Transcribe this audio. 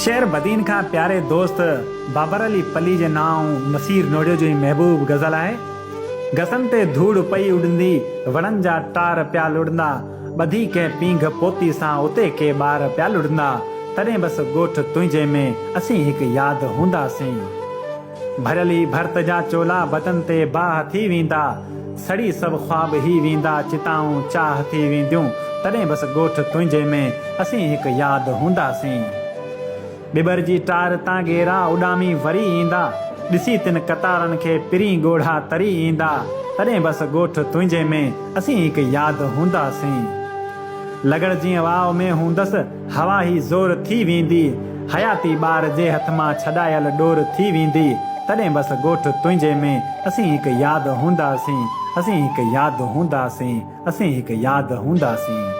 शेर बदीन खां प्यारे दोस्त बाबर अली पली जे नाम नसीर नोड़ियो जो महबूब गज़ल है। गसन ते धूड़ पई उड़ंदी, वणन जा टार प्या लुड़ंदा, ॿधी कंहिं पींघ पोती सां उते के ॿार प्या लुड़ंदा। तॾहिं बस ॻोठ तुंहिंजे में असीं हिकु यादि हूंदासीं। भरियली भर्त जा चोला बदन ते बाह थी वेंदा, सड़ी सभु ख्वाब ही वेंदा, चिताऊं चाह थी वेंदियूं। तॾहिं बस ॻोठ तुंहिंजे में असीं हिकु यादि हूंदासीं। बिबर जी टार तां गेरा उॾामी वरी ईंदा, ॾिसी तिन कतारनि खे पिरी ॻोढ़ा तरी ईंदा। तॾहिं बस ॻोठ तुंहिंजे में असीं हिकु यादि हूंदासीं। लॻड़ जीअं वाव में हूंदसि हवा ही ज़ोर थी वेंदी, हयाती ॿार जे हथ मां छॾायल डोर थी वेंदी। तॾहिं बस ॻोठ तुंहिंजे में असीं हिकु यादि हूंदासीं, असीं हिकु यादि हूंदासीं, असीं हिकु यादि हूंदासीं।